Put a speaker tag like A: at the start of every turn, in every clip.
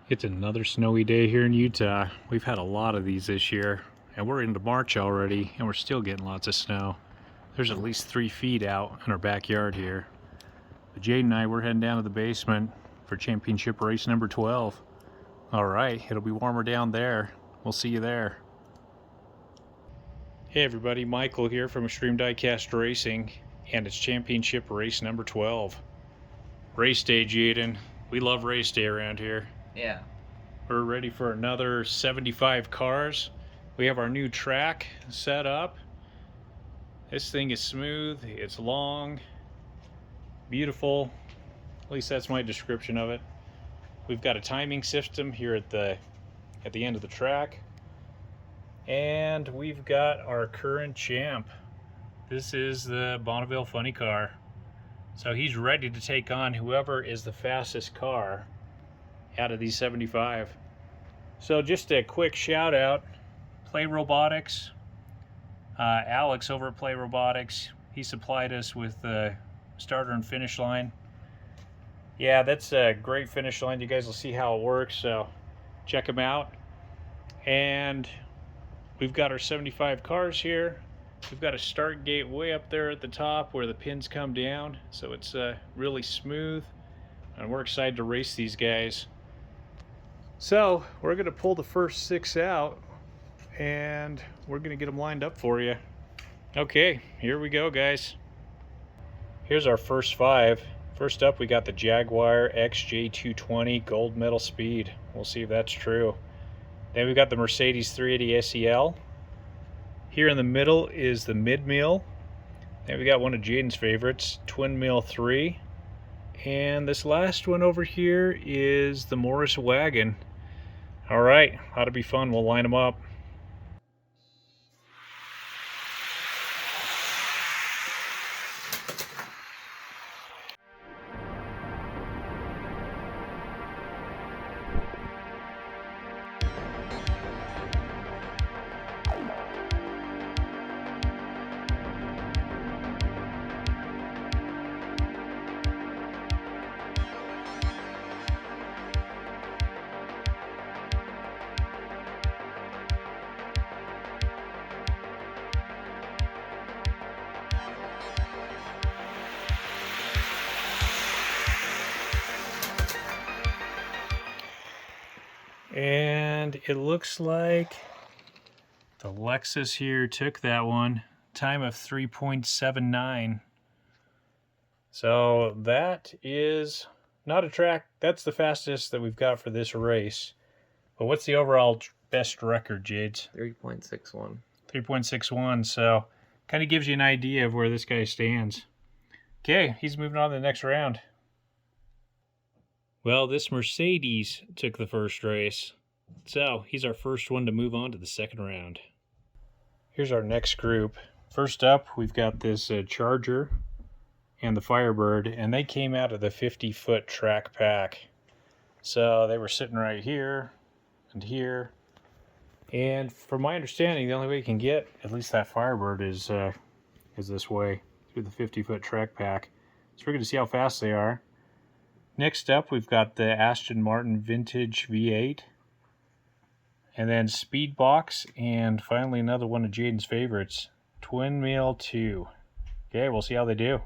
A: It's another snowy day here in Utah. We've had a lot of these this year, and we're into March already, and we're still getting lots of snow. There's at least 3 feet out in our backyard here. But Jade and I, we're heading down to the basement for championship race number 12. All right, it'll be warmer down there. We'll see you there. Hey everybody, Michael here from Extreme Diecast Racing, and it's championship race number 12. Race day, Jaden. We love race day around here.
B: Yeah.
A: We're ready for another 75 cars. We have our new track set up. This thing is smooth, it's long, beautiful. At least that's my description of it. We've got a timing system here at the end of the track. And we've got our current champ. This is the Bonneville Funny Car. So he's ready to take on whoever is the fastest car out of these 75. So just a quick shout out, Play Robotics, Alex over at Play Robotics, he supplied us with the starter and finish line. Yeah, that's a great finish line. You guys will see how it works, so check them out. And we've got our 75 cars here. We've got a start gate way up there at the top where the pins come down, so it's really smooth, and we're excited to race these guys. So we're going to pull the first 6 out, and we're going to get them lined up for you. Okay, here we go, guys. Here's our first 5. First up, we got the Jaguar XJ220 Gold Medal Speed. We'll see if that's true. Then we've got the Mercedes 380 SEL. Here in the middle is the mid-mill. Then we got one of Jaden's favorites, Twin Mill 3. And this last one over here is the Morris Wagon. All right, ought to be fun. We'll line them up. And it looks like the Lexus here took that one. Time of 3.79. So that is not a track. That's the fastest that we've got for this race. But what's the overall best record, Jades?
B: 3.61.
A: 3.61. So kind of gives you an idea of where this guy stands. Okay, he's moving on to the next round. Well, this Mercedes took the first race, so he's our first one to move on to the second round. Here's our next group. First up, we've got this Charger and the Firebird, and they came out of the 50-foot track pack. So they were sitting right here and here. And from my understanding, the only way you can get at least that Firebird is this way, through the 50-foot track pack. So we're going to see how fast they are. Next up, we've got the Aston Martin Vintage V8. And then Speedbox, and finally another one of Jaden's favorites, Twin Mill 2. Okay, we'll see how they do.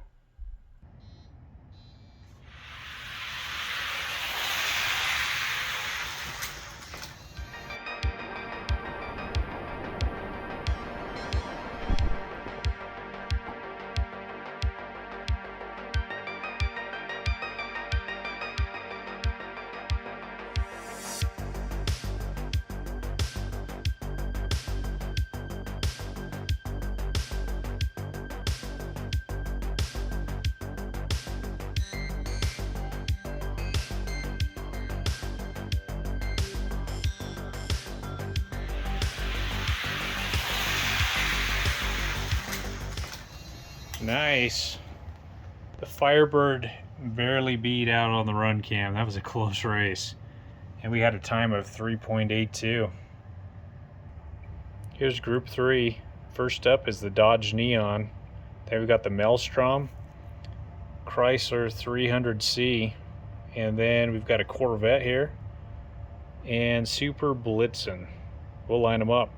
A: Nice. The Firebird barely beat out on the run cam. That was a close race. And we had a time of 3.82. Here's group 3. First up is the Dodge Neon. Then we've got the Maelstrom, Chrysler 300C, and then we've got a Corvette here. and Super Blitzen. We'll line them up.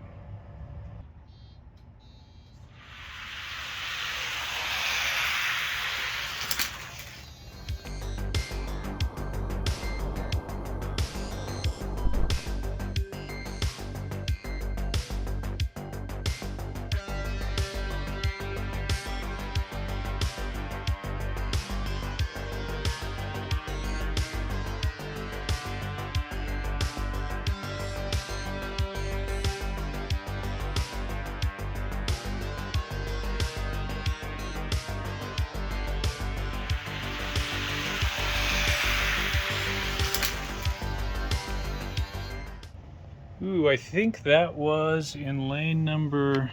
A: Ooh, I think that was in lane number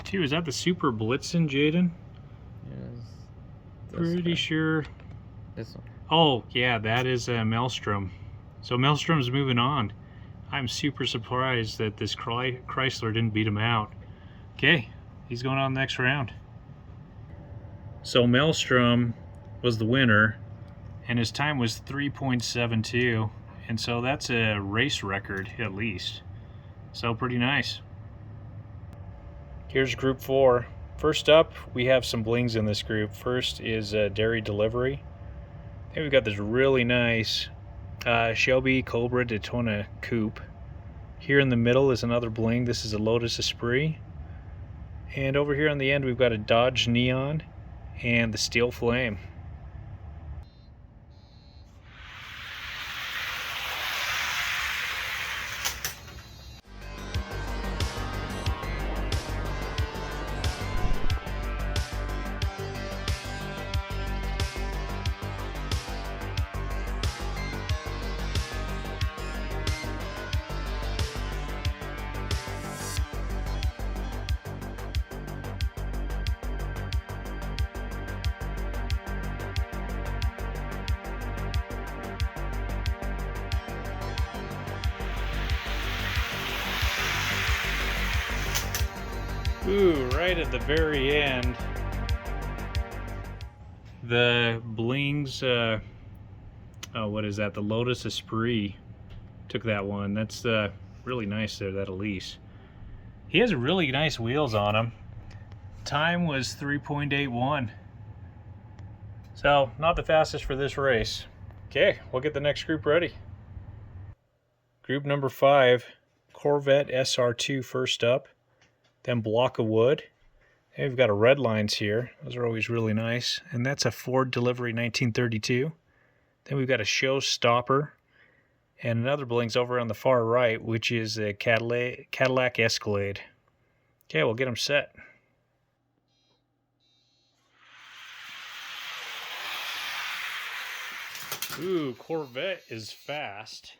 A: 2. Is that the Super Blitzen, Jaden?
B: Yes.
A: Pretty sure.
B: This one.
A: Oh, yeah, that is Maelstrom. So Maelstrom's moving on. I'm super surprised that this Chrysler didn't beat him out. Okay, he's going on the next round. So Maelstrom was the winner, and his time was 3.72. And so that's a race record, at least. So pretty nice. Here's group 4. First up, we have some blings in this group. First is Dairy Delivery. Then we've got this really nice Shelby Cobra Daytona Coupe. Here in the middle is another bling. This is a Lotus Esprit. And over here on the end, we've got a Dodge Neon and the Steel Flame. Ooh, right at the very end, the blings, what is that? The Lotus Esprit took that one. That's really nice there, that Elise. He has really nice wheels on him. Time was 3.81. So, not the fastest for this race. Okay, we'll get the next group ready. Group number 5, Corvette SR2 first up. Then Block of Wood. And we've got a red lines here. Those are always really nice. And that's a Ford delivery 1932. Then we've got a Showstopper. And another bling's over on the far right, which is a Cadillac Escalade. Okay, we'll get them set. Ooh, Corvette is fast.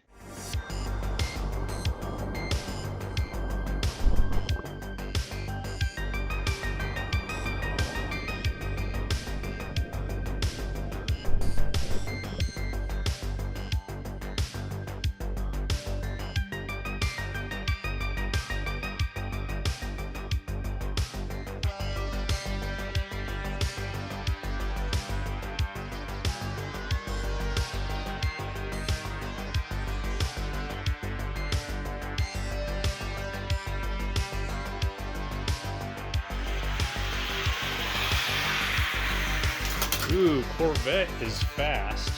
A: Ooh, Corvette is fast.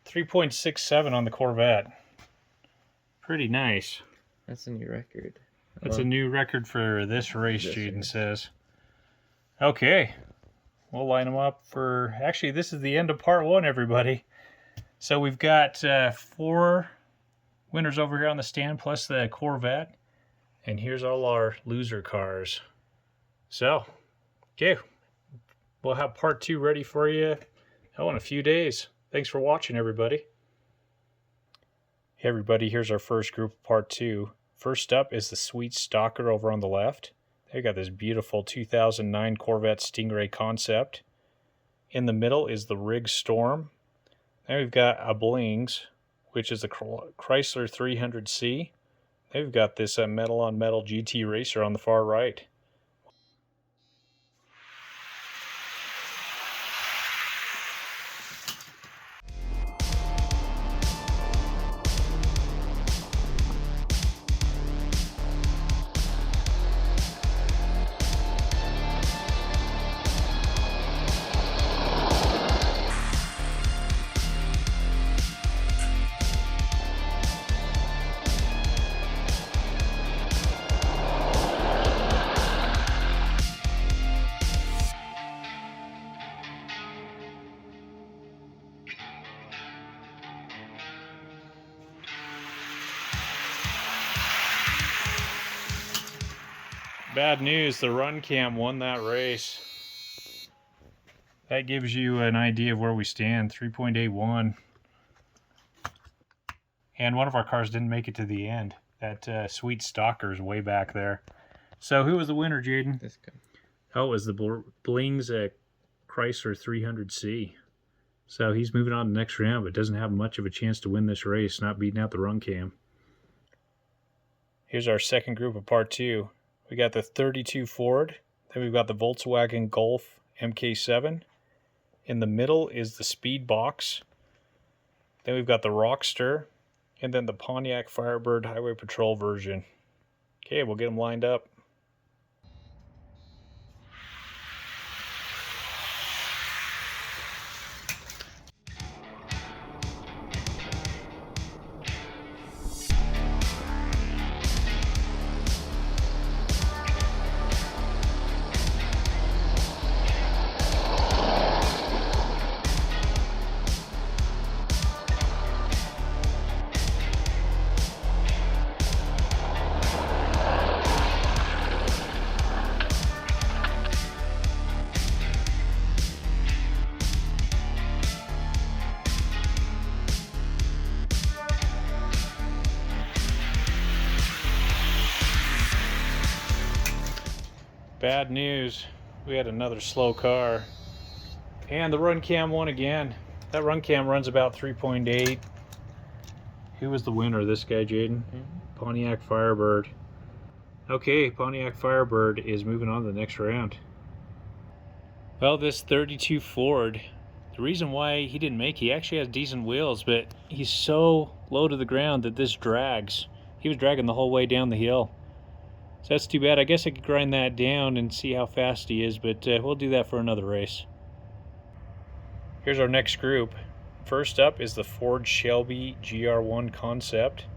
A: 3.67 on the Corvette. Pretty nice.
B: That's a new record.
A: That's a new record for this race, Jaden says. Okay. We'll line them up for... Actually, this is the end of part 1, everybody. So we've got 4 winners over here on the stand, plus the Corvette. And here's all our loser cars. So, okay. We'll have part 2 ready for you in a few days. Thanks for watching, everybody. Hey, everybody, here's our first group of part 2. First up is the Sweet Stalker over on the left. They've got this beautiful 2009 Corvette Stingray concept. In the middle is the Rig Storm. Then we've got a Blings, which is the Chrysler 300C. Then we've got this metal-on-metal GT Racer on the far right. Bad news, the run cam won that race. That gives you an idea of where we stand, 3.81. And one of our cars didn't make it to the end. That sweet Stalker's way back there. So who was the winner, Jaden?
B: This guy.
A: Oh, it was the Blings Chrysler 300C. So he's moving on to the next round, but doesn't have much of a chance to win this race, not beating out the run cam. Here's our second group of part 2. We got the 32 Ford. Then we've got the Volkswagen Golf MK7. In the middle is the Speed Box. Then we've got the Rockster. And then the Pontiac Firebird Highway Patrol version. Okay, we'll get them lined up. Bad news, we had another slow car. And the run cam won again. That run cam runs about 3.8. Who was the winner? This guy, Jaden? Pontiac Firebird. Okay, Pontiac Firebird is moving on to the next round. Well, this 32 Ford, the reason why he didn't make, he actually has decent wheels, but he's so low to the ground that this drags. He was dragging the whole way down the hill. So that's too bad. I guess I could grind that down and see how fast he is, but we'll do that for another race. Here's our next group. First up is the Ford Shelby GR1 Concept.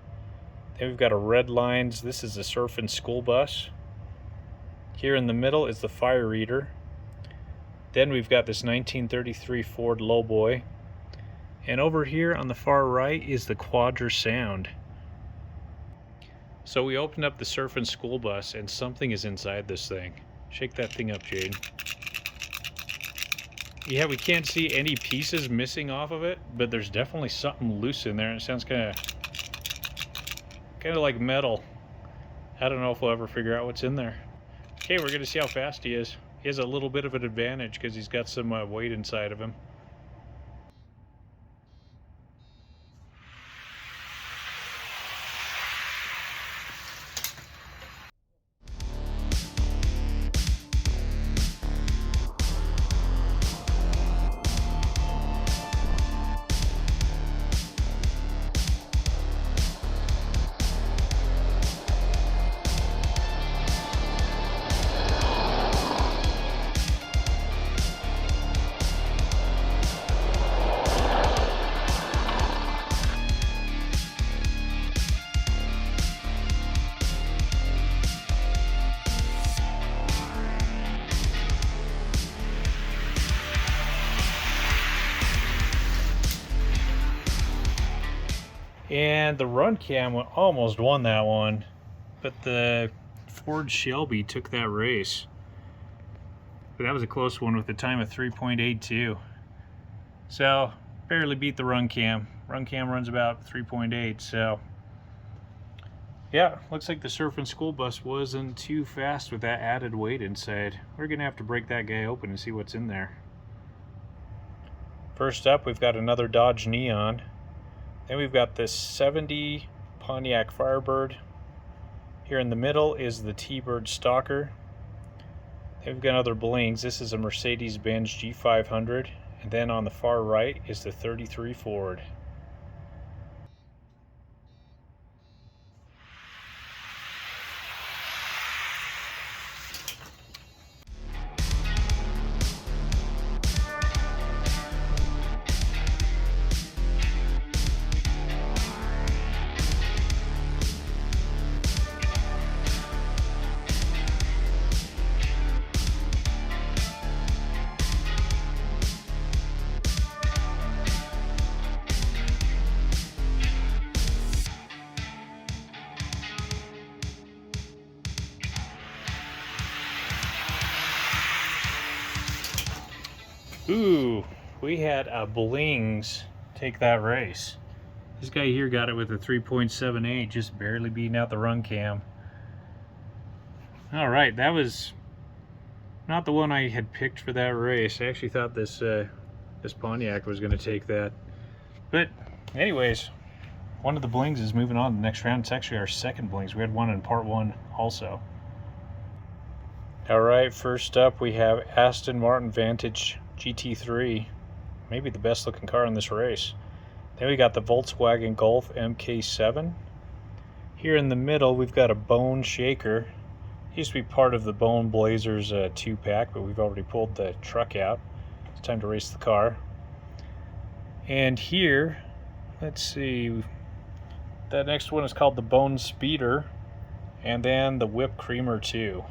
A: Then we've got a Red Lines. This is the Surfin' School Bus. Here in the middle is the Fire Eater. Then we've got this 1933 Ford Lowboy. And over here on the far right is the Quadra Sound. So we opened up the Surfin' School Bus and something is inside this thing. Shake that thing up, Jade. Yeah, we can't see any pieces missing off of it, but there's definitely something loose in there, and it sounds kind of like metal. I don't know if we'll ever figure out what's in there. Okay, we're gonna see how fast he is. He has a little bit of an advantage because he's got some weight inside of him. And the run cam almost won that one, but the Ford Shelby took that race. But that was a close one with a time of 3.82. So barely beat the run cam. Run cam runs about 3.8. So yeah, looks like the Surfin' School Bus wasn't too fast with that added weight inside. We're gonna have to break that guy open and see what's in there. First up, we've got another Dodge Neon. Then we've got this 70 Pontiac Firebird. Here in the middle is the T-Bird Stalker. Then we've got other blings. This is a Mercedes-Benz G500. And then on the far right is the 33 Ford. Ooh, we had a Blings take that race. This guy here got it with a 3.78, just barely beating out the run cam. All right, that was not the one I had picked for that race. I actually thought this Pontiac was going to take that. But anyways, one of the Blings is moving on to the next round. It's actually our second Blings. We had one in part one also. All right, first up we have Aston Martin Vantage GT3. Maybe the best looking car in this race. Then we got the Volkswagen Golf MK7. Here in the middle we've got a Bone Shaker. Used to be part of the Bone Blazers 2-pack, but we've already pulled the truck out. It's time to race the car. And here, let's see, that next one is called the Bone Speeder, and then the Whip Creamer 2.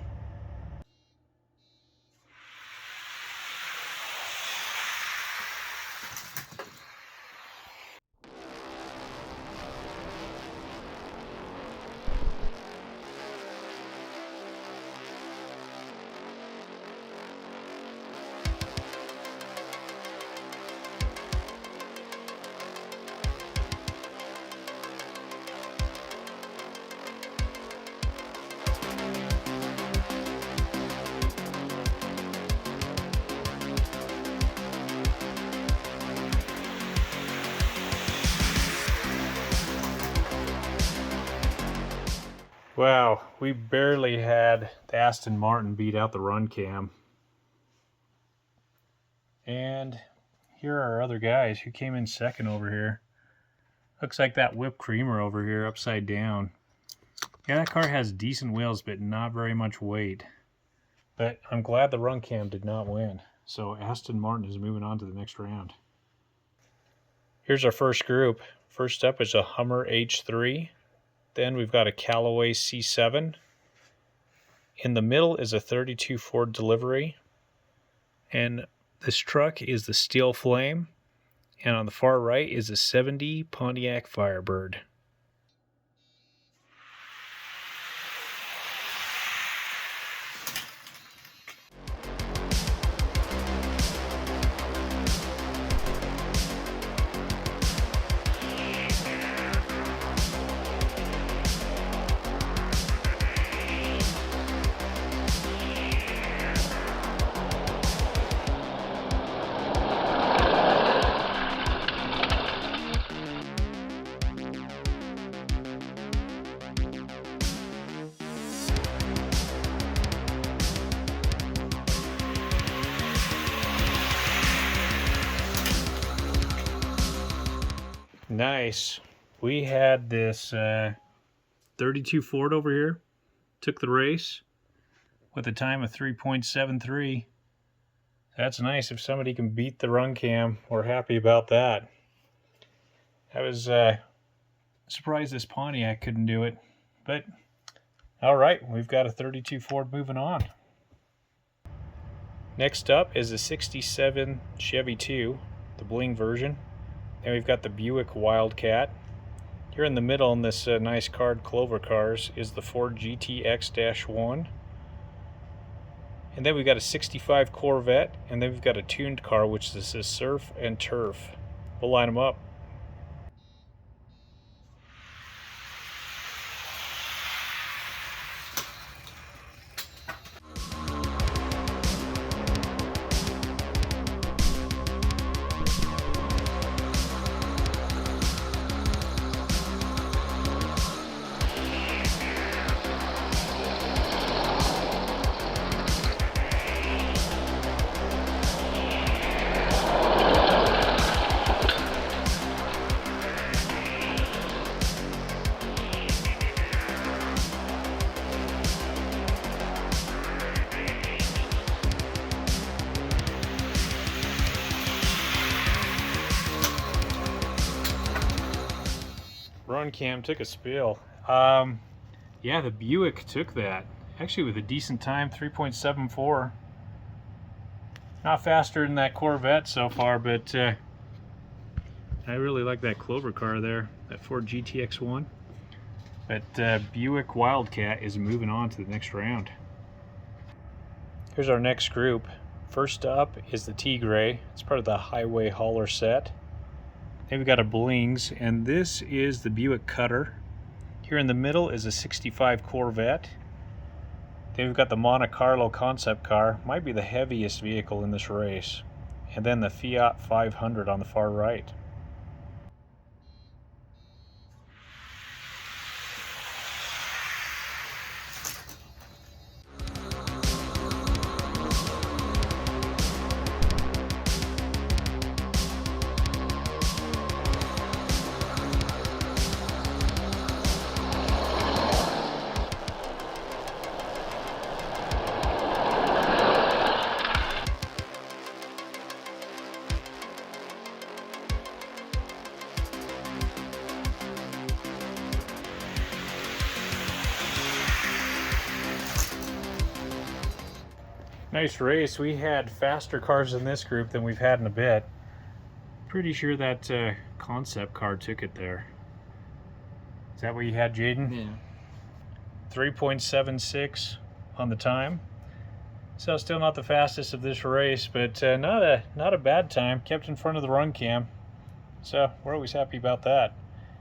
A: Wow, we barely had the Aston Martin beat out the run cam. And here are our other guys who came in second over here. Looks like that Whipped Creamer over here upside down. Yeah, that car has decent wheels, but not very much weight. But I'm glad the run cam did not win. So Aston Martin is moving on to the next round. Here's our first group. First up is a Hummer H3. Then we've got a Callaway C7. In the middle is a 32 Ford Delivery. And this truck is the Steel Flame. And on the far right is a 70 Pontiac Firebird. Nice. We had this 32 Ford over here. Took the race with a time of 3.73. That's nice. If somebody can beat the run cam, we're happy about that. I was surprised this Pontiac couldn't do it. But, all right, we've got a 32 Ford moving on. Next up is a 67 Chevy 2, the bling version. Then we've got the Buick Wildcat. Here in the middle in this nice card Clover Cars is the Ford GTX-1. And then we've got a 65 Corvette, and then we've got a tuned car which is a Surf and Turf. We'll line them up. Run cam took a spill. Yeah, the Buick took that. Actually with a decent time, 3.74. Not faster than that Corvette so far, but I really like that Clover car there, that Ford GTX-1. But Buick Wildcat is moving on to the next round. Here's our next group. First up is the Tigre. It's part of the Highway Hauler set. Then we've got a Blings, and this is the Buick Cutter. Here in the middle is a 65 Corvette. Then we've got the Monte Carlo concept car, might be the heaviest vehicle in this race. And then the Fiat 500 on the far right. Nice race. We had faster cars in this group than we've had in a bit. Pretty sure that concept car took it there. Is that what you had, Jaden?
B: Yeah.
A: 3.76 on the time. So still not the fastest of this race, but not a bad time. Kept in front of the run cam. So we're always happy about that.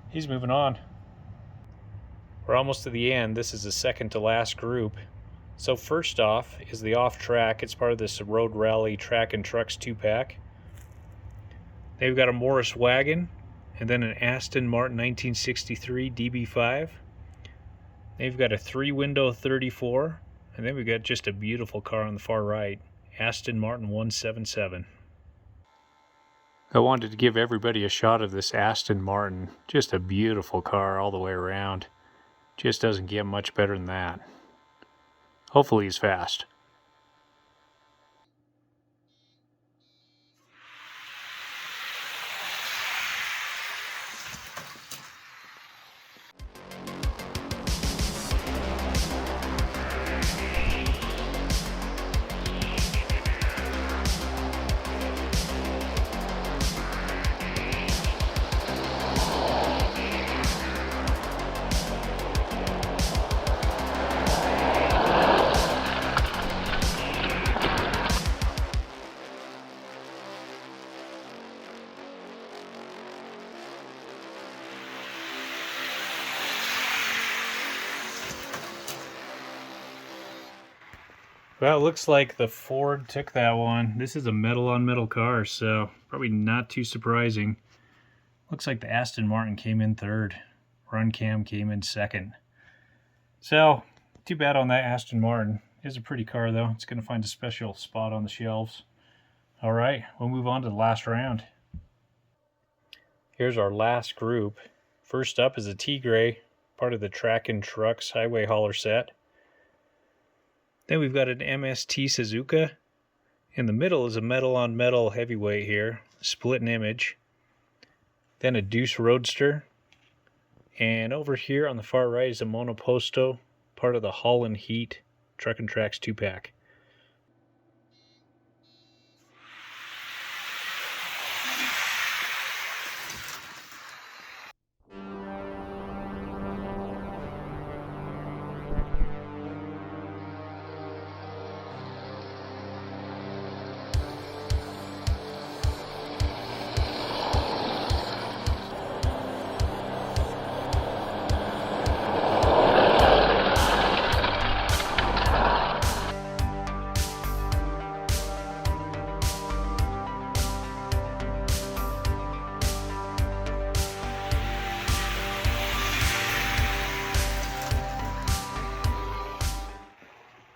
A: He's moving on. We're almost to the end. This is the second to last group. So first off is the off-track. It's part of this Road Rally Track and Trucks 2-pack. They've got a Morris wagon, and then an Aston Martin 1963 DB5. They've got a 3-window 34, and then we've got just a beautiful car on the far right, Aston Martin 177. I wanted to give everybody a shot of this Aston Martin. Just a beautiful car all the way around. Just doesn't get much better than that. Hopefully he's fast. Well, it looks like the Ford took that one. This is a metal-on-metal car, so probably not too surprising. Looks like the Aston Martin came in third. Run cam came in second. So, too bad on that Aston Martin. It's a pretty car, though. It's going to find a special spot on the shelves. All right, we'll move on to the last round. Here's our last group. First up is a Tigre, part of the Track and Trucks Highway Hauler set. Then we've got an MST Suzuka. In the middle is a metal-on-metal heavyweight here, split in image. Then a Deuce Roadster. And over here on the far right is a Monoposto, part of the Holland Heat Truck and Tracks 2-pack.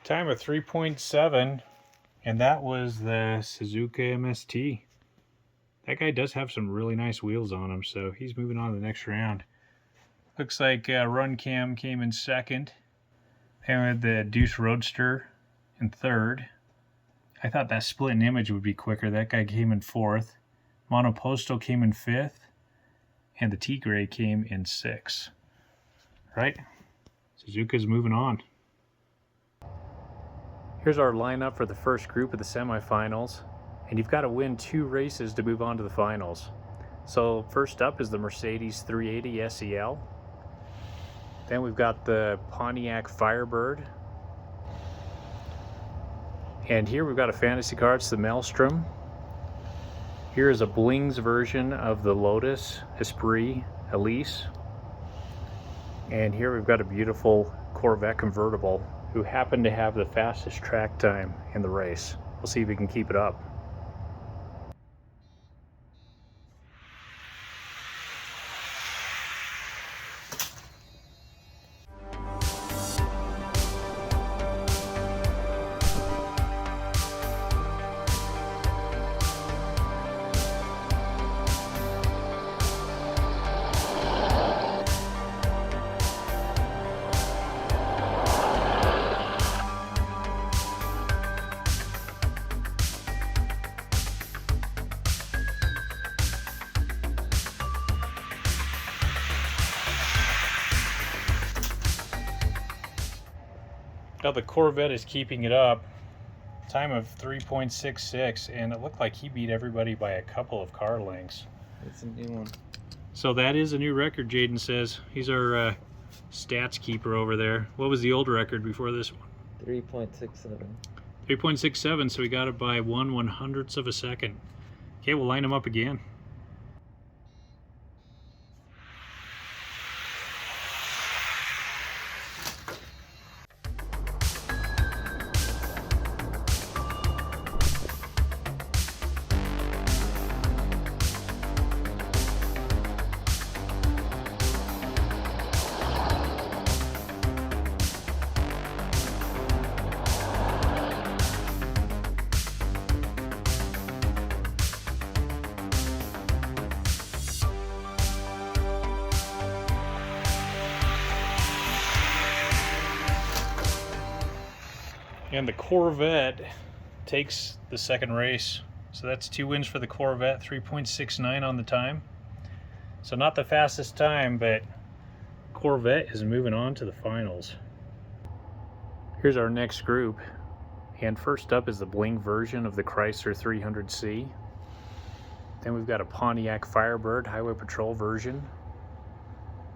A: Time of 3.7, and that was the Suzuka MST. That guy does have some really nice wheels on him, so he's moving on to the next round. Looks like Run Cam came in second. Then we had the Deuce Roadster in third. I thought that split in image would be quicker. That guy came in fourth. Monoposto came in fifth. And the Tigre came in sixth. Right? Suzuka's moving on. Here's our lineup for the first group of the semifinals, and you've got to win 2 races to move on to the finals. So first up is the Mercedes 380 SEL. Then we've got the Pontiac Firebird. And here we've got a fantasy car. It's the Maelstrom. Here is a Blings version of the Lotus Esprit Elise. And here we've got a beautiful Corvette convertible who happened to have the fastest track time in the race. We'll see if we can keep it up. Now the Corvette is keeping it up. Time of 3.66, and it looked like he beat everybody by a couple of car lengths.
B: It's a new one.
A: So that is a new record, Jaden says. He's our stats keeper over there. What was the old record before this one?
B: 3.67.
A: 3.67, so we got it by 1/100th of a second. Okay, we'll line him up again. And the Corvette takes the second race. So that's 2 wins for the Corvette, 3.69 on the time. So not the fastest time, but Corvette is moving on to the finals. Here's our next group. And first up is the Bling version of the Chrysler 300C. Then we've got a Pontiac Firebird Highway Patrol version.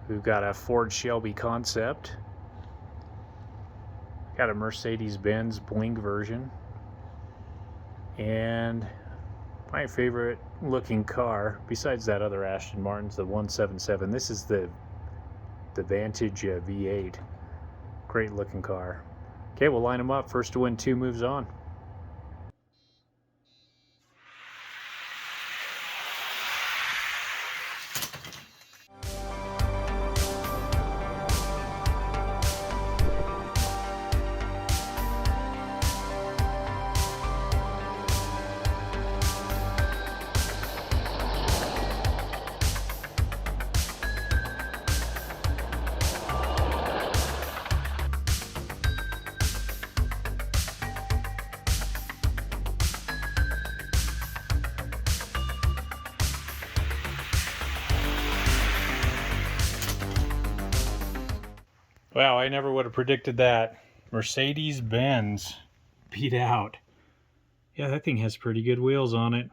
A: We've got a Ford Shelby Concept. Got a Mercedes-Benz Bling version. And my favorite looking car, besides that other Aston Martin's the 177. This is the Vantage V8. Great looking car. Okay, we'll line them up. First to win 2 moves on. Wow, I never would have predicted that. Mercedes-Benz beat out. Yeah, that thing has pretty good wheels on it.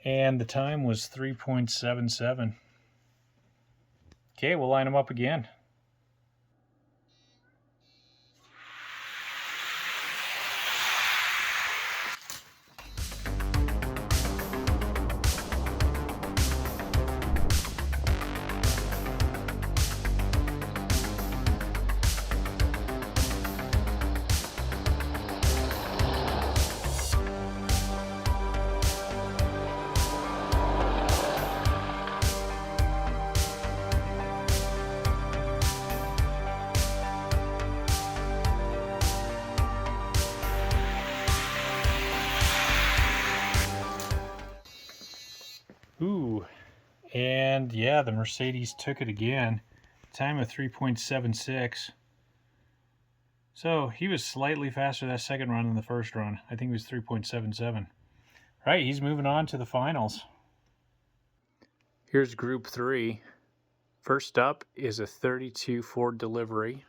A: And the time was 3.77. Okay, we'll line them up again. Ooh, and yeah, the Mercedes took it again. Time of 3.76. So he was slightly faster that second run than the first run. I think it was 3.77. Right, he's moving on to the finals. Here's Group 3. First up is a 32 Ford delivery.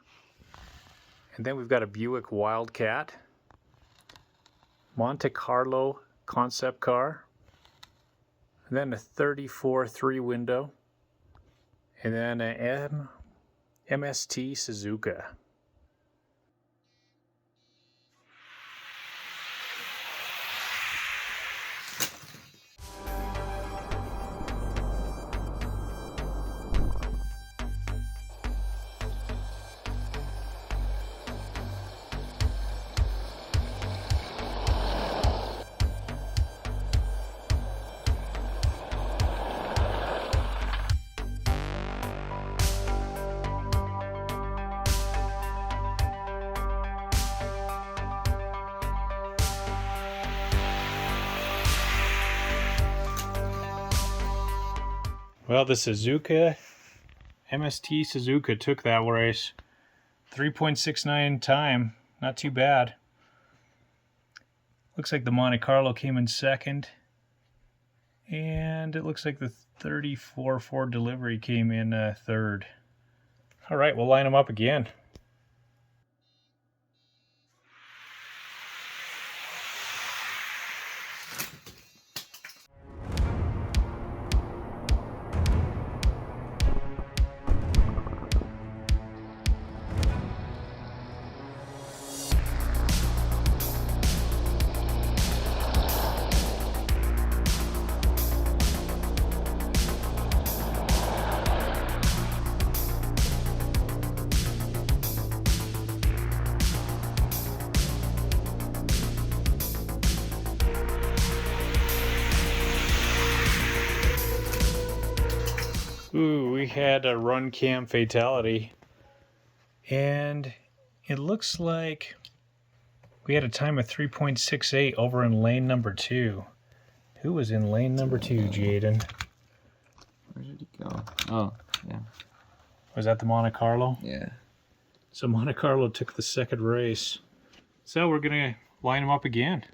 A: And then we've got a Buick Wildcat, Monte Carlo concept car, and then a 34 3-window, and then a MST Suzuka. Well, the Suzuka, MST Suzuka took that race. 3.69 time, not too bad. Looks like the Monte Carlo came in second. And it looks like the 34 Ford delivery came in third. All right, we'll line them up again. Ooh, we had a run cam fatality. And it looks like we had a time of 3.68 over in lane number 2. Who was in lane number 2, Jaden?
B: Where did he go? Oh, yeah.
A: Was that the Monte Carlo?
B: Yeah.
A: So Monte Carlo took the second race. So we're going to line them up again.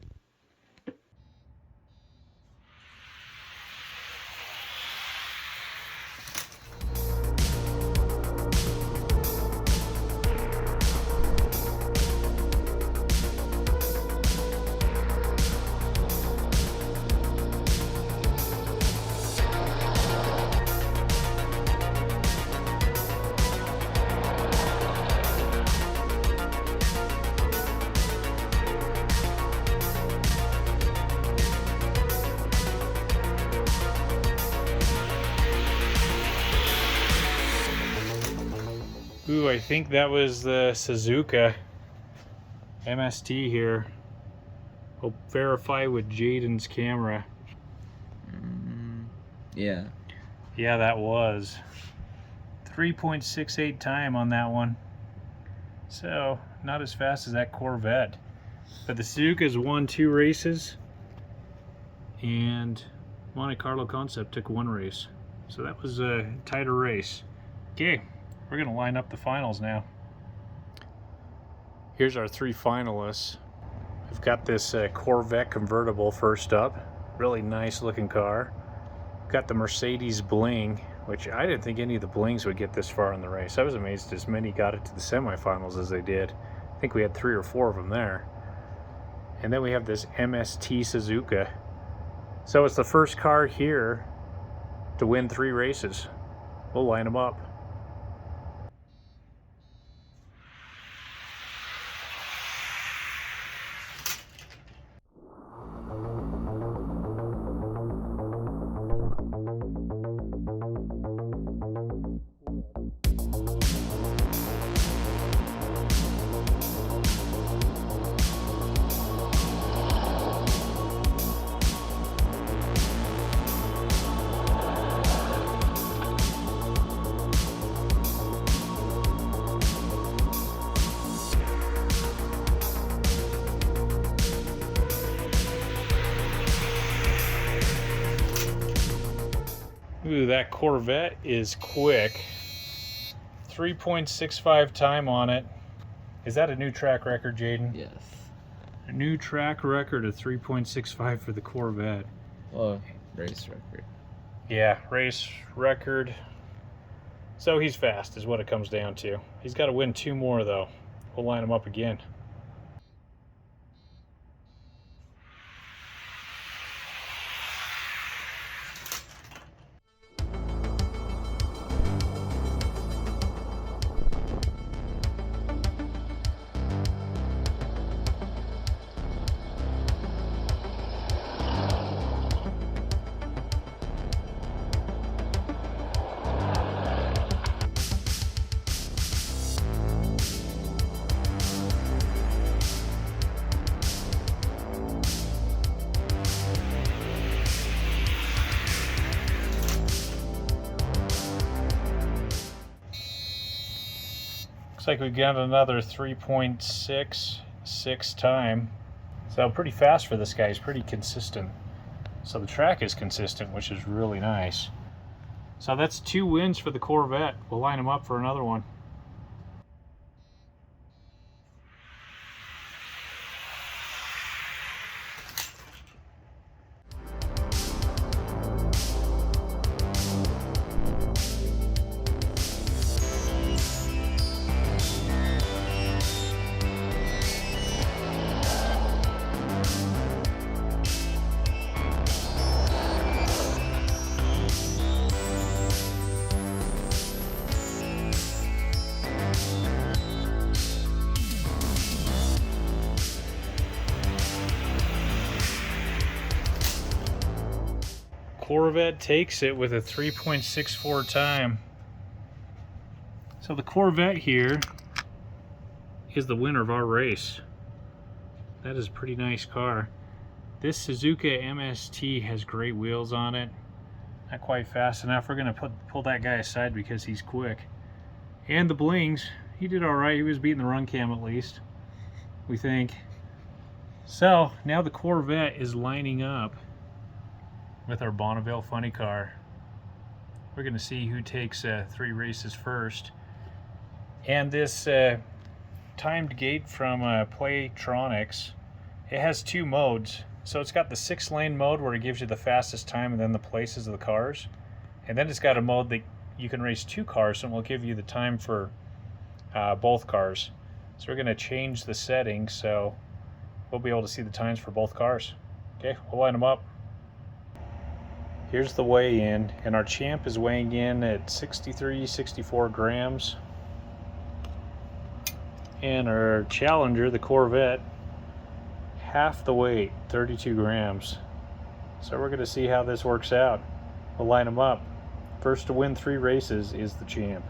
A: Ooh, I think that was the Suzuka MST here. I'll verify with Jaden's camera.
B: Yeah.
A: Yeah, that was 3.68 time on that one. So, not as fast as that Corvette. But the Suzuka's won 2 races, and Monte Carlo Concept took 1 race. So that was a tighter race. Okay, we're gonna line up the finals now. Here's our 3 finalists. We've got this Corvette convertible first up. Really nice looking car. Got the Mercedes Bling, which I didn't think any of the Blings would get this far in the race. I was amazed as many got it to the semifinals as they did. I think we had 3 or 4 of them there. And then we have this MST Suzuka. So it's the first car here to win 3 races. We'll line them up. Ooh, that Corvette is quick. 3.65 time on it. Is that a new track record, Jaden?
B: Yes.
A: A new track record of 3.65 for the Corvette.
B: Well, race record.
A: Yeah, race record. So he's fast is what it comes down to. He's got to win 2 more though. We'll line him up again. Looks like we got another 3.66 time. So pretty fast for this guy. He's pretty consistent. So the track is consistent, which is really nice. So that's 2 wins for the Corvette. We'll line them up for another one. Corvette takes it with a 3.64 time. So the Corvette here is the winner of our race. That is a pretty nice car. This Suzuka MST has great wheels on it. Not quite fast enough. We're gonna pull that guy aside because he's quick. And the blings, he did all right. He was beating the run cam at least, we think. So now the Corvette is lining up with our Bonneville funny car. We're gonna see who takes 3 races first. And this timed gate from Playtronics, it has 2 modes. So it's got the 6-lane mode where it gives you the fastest time and then the places of the cars. And then it's got a mode that you can race 2 cars and it will give you the time for both cars. So we're gonna change the settings so we'll be able to see the times for both cars. Okay, we'll line them up. Here's the weigh-in, and our champ is weighing in at 64 grams. And our challenger, the Corvette, half the weight, 32 grams. So we're gonna see how this works out. We'll line them up. First to win 3 races is the champ.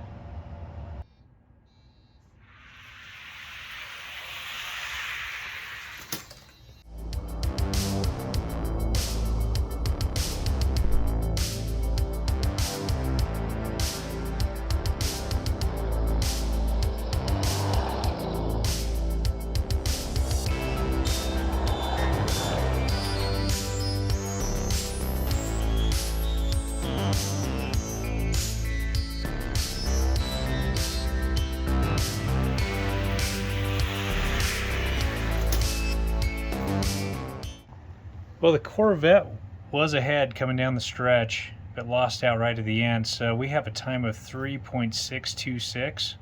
A: Well, the Corvette was ahead coming down the stretch, but lost out right at the end. So we have a time of 3.626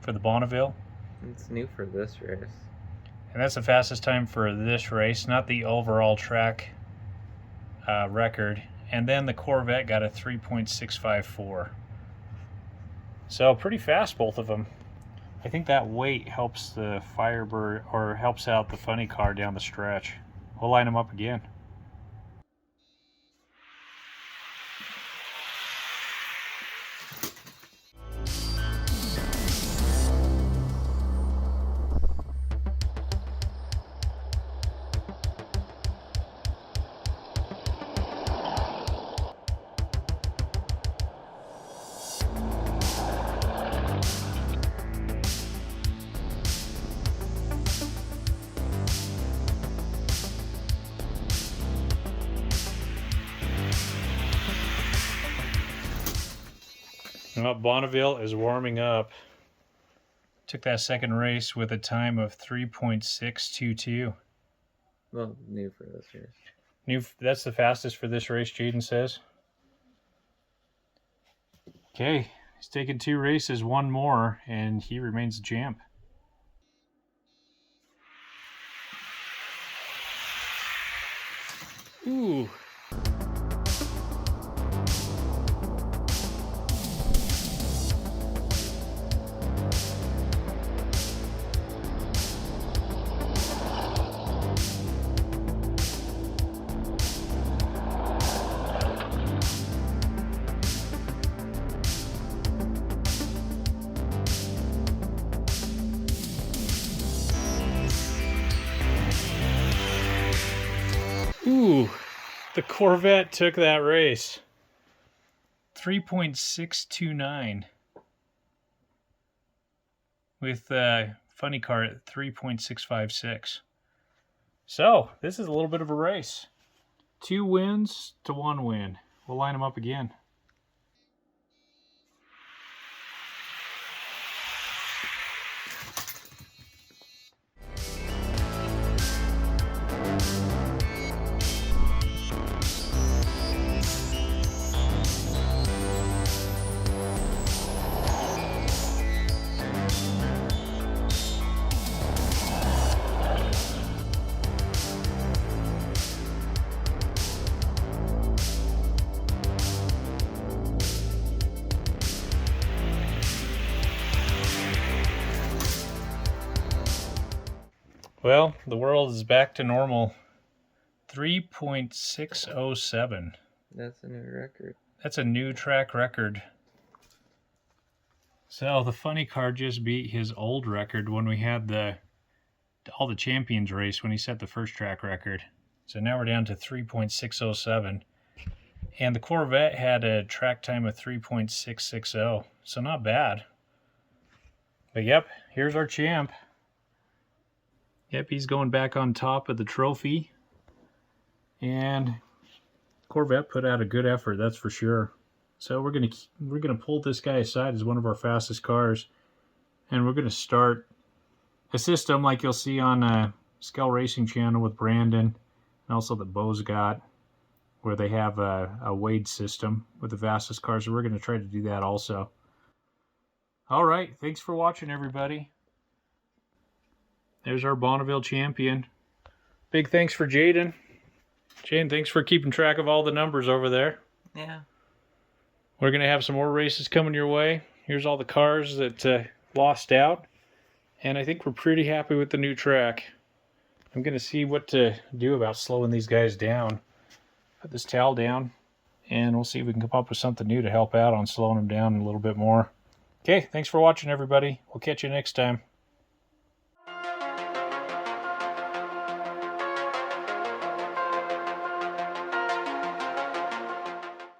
A: for the Bonneville.
B: It's new for this race.
A: And that's the fastest time for this race, not the overall track record. And then the Corvette got a 3.654. So pretty fast, both of them. I think that weight helps the Firebird, or helps out the funny car down the stretch. We'll line them up again. Well, Bonneville is warming up. Took that second race with a time of 3.622.
B: Well, new for this race.
A: That's the fastest for this race, Jaden says. Okay, he's taken 2 races, 1 more, and he remains the champ. Ooh. Ooh, the Corvette took that race. 3.629 with funny car at 3.656. So this is a little bit of a race. 2 wins to 1 win. We'll line them up again. Well, the world is back to normal. 3.607.
B: That's a new record.
A: That's a new track record. So the funny car just beat his old record when we had all the champions race when he set the first track record. So now we're down to 3.607. And the Corvette had a track time of 3.660. So not bad. But yep, here's our champ. Yep, he's going back on top of the trophy. And Corvette put out a good effort, that's for sure. So we're gonna pull this guy aside as one of our fastest cars, and we're gonna start a system like you'll see on Skell Racing Channel with Brandon, and also that Bo's got, where they have a weighed system with the fastest cars. So we're gonna try to do that also. All right, thanks for watching, everybody. There's our Bonneville champion. Big thanks for Jaden. Jaden, thanks for keeping track of all the numbers over there.
B: Yeah.
A: We're going to have some more races coming your way. Here's all the cars that lost out. And I think we're pretty happy with the new track. I'm going to see what to do about slowing these guys down. Put this towel down, and we'll see if we can come up with something new to help out on slowing them down a little bit more. Okay, thanks for watching, everybody. We'll catch you next time.